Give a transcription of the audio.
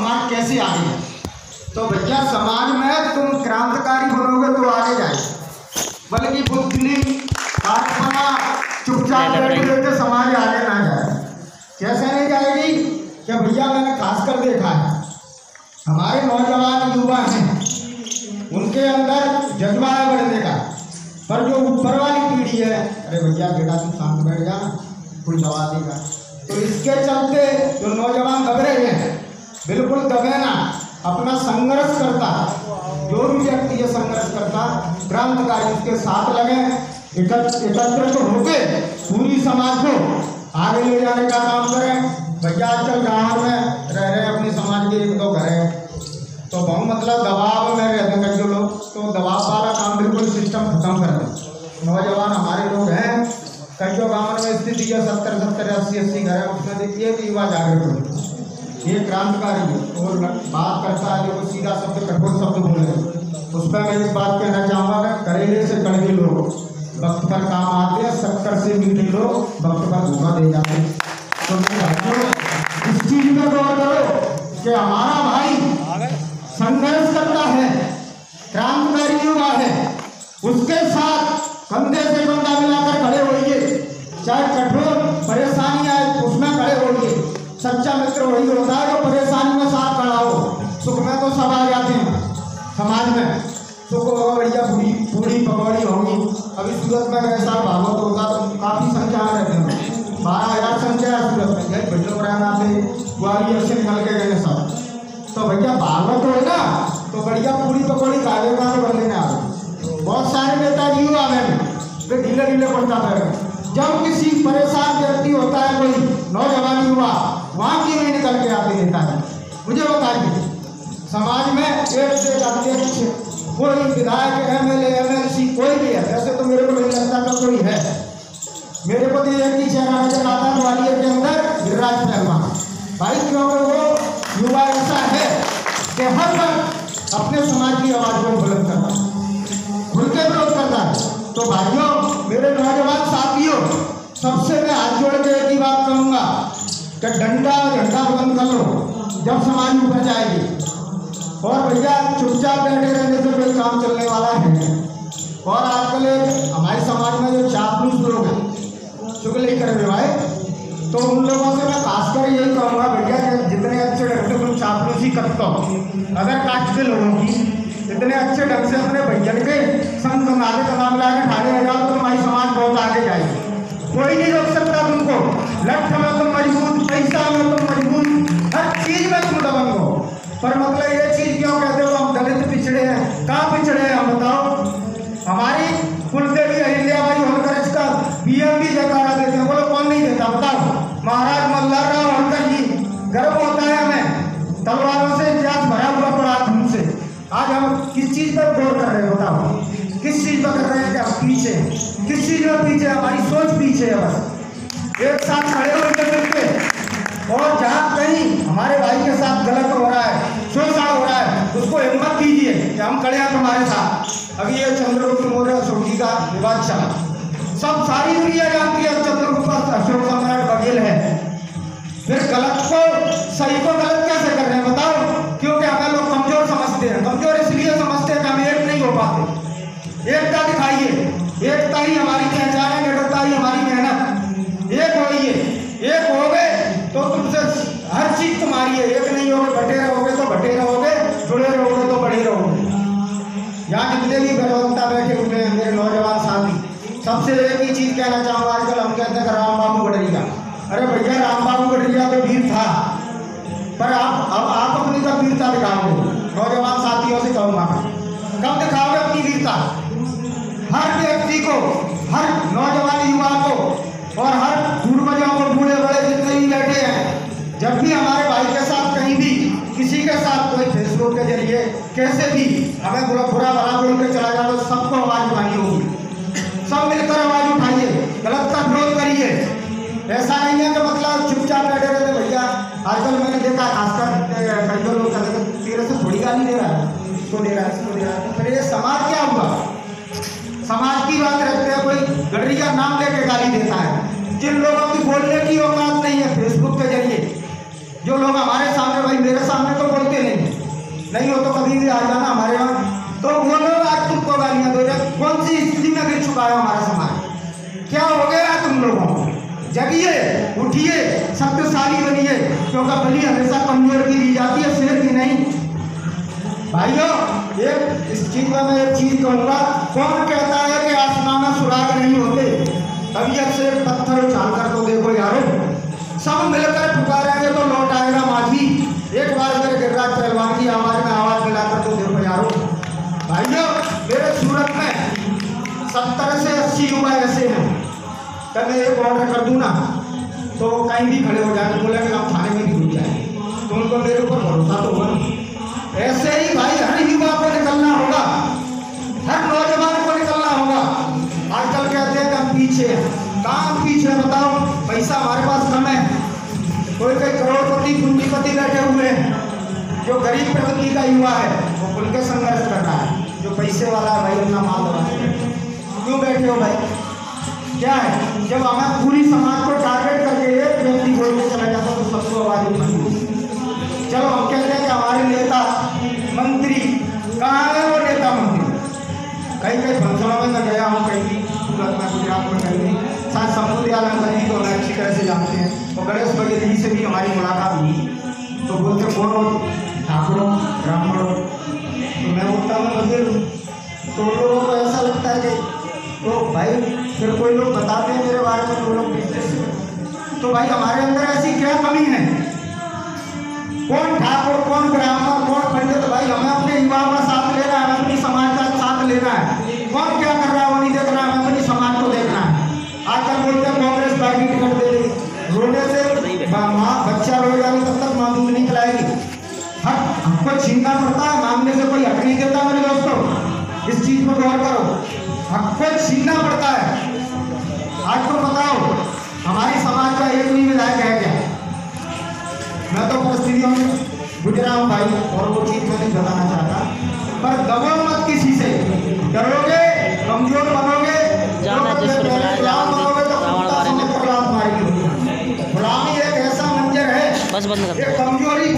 समाज कैसे आगे जाए। तो भैया समाज में तुम क्रांतिकारी बनोगे तो आगे जाए, बल्कि बुद्धि आत्मा चुपचाप बैठे समाज आगे ना जाए। कैसे नहीं जाएगी? क्या भैया मैंने खासकर देखा है हमारे नौजवान युवा हैं, उनके अंदर जज्बा है बढ़ने का, पर जो ऊपर वाली पीढ़ी है, अरे भैया बेटा तुम शांत बैठ जा, कोई दबा देगा। तो इसके चलते जो नौजवान दब रहे हैं, बिल्कुल दबे ना, अपना संघर्ष करता, जो भी व्यक्ति ये संघर्ष करता क्रांतिकारी उसके साथ लगे, एकत्रित होके पूरी समाज को आगे ले जाने का काम करें। भैया आजकल गाँव में रह रहे अपनी समाज के 1-2 घर है, तो बहुत मतलब दबाव में रहते हैं जो लोग, तो दबाव वाला काम बिल्कुल सिस्टम खत्म कर दें। नौजवान हमारे लोग हैं, कई जो गाँव में स्थिति है 70-70, 80-80 घर है, उसमें देखिए कि युवा जागरूक हो, ये क्रांतिकारी है और बात करता है जो सीधा शब्द कठोर शब्द बोले। उस पर मैं एक बात कहना चाहूँगा, करेले से कड़वे लोग वक्त पर काम आते हैं, शक्कर से मीठे लोग वक्त पर धोखा दे जाते हैं। तो इस चीज में गौर करो कि हमारा भाई संघर्ष करता है, क्रांतिकारी युवा है, उसके साथ कंधे से कंधा मिलाकर खड़े होइए, चाहे कठोर परेशानी आए उसमें खड़े होइए। सच्चा मित्र वही होता है जो परेशानी में साथ खड़ा हो। सुख में तो सब आ जाते हैं समाज में, सुख होगा बढ़िया, पूरी पकौड़ी होगी। अभी सूरत में ऐसा भागवत होगा तो काफ़ी संख्या में रहते हैं, 12,000 संख्या है सूरत में, यही बिल्डोपराना से ग्वालियर से निकल के गए सब। तो भैया भागवत हो ना तो बढ़िया पूरी पकौड़ी खाने का तो बदले आ गए। बहुत सारे नेताजी युवा में वे ढीले ढीले पड़ता है। जब किसी परेशान व्यक्ति होता है कोई नौजवान युवा, वहाँ की नहीं निकल के आते नेता है। मुझे बताइए समाज में एक से अध्यक्ष कोई विधायक MLA MLC कोई भी है, ऐसे तो मेरे को नहीं लगता कि कोई है। मेरे को तो एक ही चेहरा नजर आता है ग्वालियर के अंदर, गिरिराज पहलवान भाई, क्योंकि वो युवा ऐसा है कि हर वक्त अपने समाज की आवाज़ को बुलंद करता है, खुल के विरोध करता है। तो भाइयों मेरे नौजवान साथियों, सबसे मैं हाथ जोड़ के एक ही बात कहूँगा कि डंडा झंडा बुलंद कर लो जब समाज ऊपर जाएगी। और भैया चुपचाप बैठे रहने से कोई काम चलने वाला है। और आजकल हमारे समाज में जो चापलूस लोग हैं, चुगली करने वाले, तो उन लोगों से मैं खासकर यही कहूँगा भैया जितने अच्छे ढंग से तुम चापलूसी करते हो, अगर कास्ट के लोगों की इतने अच्छे ढंग से अपने भैया के संग नाले तमाम ला के ठाने लगा तो तुम्हारी समाज बहुत आगे जाएगी। कोई नहीं रोक सकता तुमको, लठ में तुम मजबूत, पैसा में तुम मजबूत, हर चीज में तुम दबंग हो। पर मतलब ये चीज क्यों कहते हो हम दलित पिछड़े हैं? कहाँ पिछड़े हैं हम बताओ? हमारी कुलदेवी अहिल्याबाई होलकर इसका PM भी जयकारा देते हैं, बोलो कौन नहीं देता बताओ? महाराज मल्हारराव होलकर जी, गर्व होता है हमें, तलवारों से इतिहास भरा हुआ पड़ा तुमसे। आज हम किस चीज पर गौर कर रहे हैं बताओ? किस चीज पर कर रहे हैं? क्या पीछे? किस चीज में पीछे? हमारी सोच पीछे है। बस एक साथ खड़े होकर मिलके, और जहाँ कहीं हमारे भाई के साथ गलत हो रहा है, शोषण हो रहा है, उसको हिम्मत दीजिए कि हम खड़े हैं तुम्हारे साथ। अभी ये चंद्रगुप्त मौर्य अशोक जी का विवाद चला, सब सारी दुनिया जानती है चंद्रगुप्त अशोक सम्राट बघेल है। फिर गलत को सही को गलत कैसे कर रहे हैं बताओ? क्योंकि हमें लोग कमजोर समझते हैं। कमजोर इसलिए समझते हैं कि हम एक नहीं हो पाते। एकता दिखाइए, एकता ही हमारी पहचान है, निडरता ही हमारी मेहनत। एक होइए, एक हो गए तो तुमसे हर चीज तुम्हारी है। एक नहीं होगे, बटे रहोगे तो बटे रहोगे, जुड़े रहोगे तो बड़े रहोगे। यहाँ जितने भी बेरोजगार बैठे हुए हैं मेरे नौजवान साथी, सबसे एक ही चीज कहना चाहूँगा। आजकल हम कहते हैं राम बाबू गडरिया, अरे भैया राम बाबू गडरिया तो वीर था, पर आप अपनी कब वीरता दिखाओगे? नौजवान साथियों से कहूँगा, कब दिखाओगे अपनी वीरता? हर व्यक्ति को, हर नौजवान युवा को और हर पूर्वजों को, बूढ़े बड़े जितने भी बैठे हैं, जब भी हमारे भाई के साथ कहीं भी किसी के साथ कोई फेसबुक के जरिए कैसे भी हमें बुरा भला बोल के चला जाए तो सबको आवाज़ उठानी होगी। सब मिलकर आवाज़ उठाइए, गलत का विरोध करिए। ऐसा नहीं है कि मतलब चुपचाप बैठे रहते। भैया आजकल मैंने देखा खासकर कई लोग कहते हैं तेरे से थोड़ी गाली दे रहा है, इसको दे रहा है, इसको दे रहा है। फिर ये समाज क्या हुआ? समाज की बात रखते हैं, कोई गडरिया नाम लेके गाली देता है। जिन लोगों की बोलने की औकात नहीं है फेसबुक के जरिए, जो लोग हमारे सामने, भाई मेरे सामने तो बोल चुका है हमारा समाज। क्या हो गया तुम लोगों को? जगिए, उठिए, शक्तिशाली बनिए, क्योंकि बलि हमेशा कमजोर की दी जाती है, शेर की नहीं। भाइयों, एक इस चीज में मैं एक चीज कहूँगा, कौन कहता है कि आसमान में सुराग नहीं होते? तबीयत से पत्थर उछाल कर तो देखो यारो, सब मिलकर पुकारेंगे तो लौट आएगा माझी। एक बार अगर गिरिराज पहलवान की आवाज में आवाज मिलाकर तो देखो यारो। भाइयों, मेरे सूरत में 70 से 80 युवा ऐसे हैं, तब मैं एक ऑर्डर कर दूँ ना तो कहीं भी खड़े हो जाए, बोले कि हम थाने में भी घुस जाए, तो उनको मेरे ऊपर भरोसा तो होगा। ऐसे ही भाई हर युवा को निकलना होगा, हर नौजवान को निकलना होगा। आजकल कहते हैं कि हम पीछे हैं, कहाँ पीछे बताओ? पैसा हमारे पास कम है, कोई कोई करोड़पति पूंजीपति बैठे हुए हैं, जो गरीब प्रवृत्ति का युवा है वो खुल के संघर्ष कर रहा है, जो पैसे वाला है भाई अपना माल दबा के बैठे। क्यों बैठे हो भाई? क्या है, जब हमें पूरी समाज को टारगेट करके एक व्यक्ति बोल के चला जाता तो सबको आवाज उठानी। चलो हम कहते हैं कि हमारे नेता मंत्री कहाँ है? वो नेता मंत्री कहीं कहीं फंक्शनों में मैं गया हूँ, कहीं सूरत में, गुजरात में, कहीं साथ समुदाय में तो हमें अच्छी तरह से जानते हैं। और गणेश बघेल जी से भी हमारी मुलाकात हुई, तो बोलते कौन हो? ठाकुरों, ब्राह्मणों। तो मैं बोलता हूँ बघेल। तो लोगों को ऐसा लगता है कि तो भाई फिर कोई लोग बताते हैं मेरे बारे में, वो लोग पीछे से। तो भाई हमारे अंदर ऐसी क्या कमी है? कौन ठाकुर, कौन ब्राह्मण, कौन पंडित? भाई हमें अपने युवाओं का साथ लेना है, हमें अपनी समाज का साथ लेना है। कौन क्या कर रहा है वो नहीं देखना है, हमें अपनी समाज को देखना है। आजकल बोलते हैं कांग्रेस पार्टी टिकट दे रही, रोने से माँ बच्चा रोएगा तब तक माँ दूध नहीं पिलाएगी। हक हमको छीनना पड़ता है, मांगने से कोई हक नहीं देता मेरे दोस्तों, इस चीज पर गौर करो। हक को छीनना पड़ता है। आज तो बताओ हमारी समाज का एक भी विधायक है क्या? मैं तो परिस्थितियों में गुजरा हूँ भाई, और वो चीज मैं नहीं बताना चाहता, पर दबो मत किसी से। डरोगे, कमजोर बनोगे, गुलामी एक ऐसा मंजर है, एक कमजोरी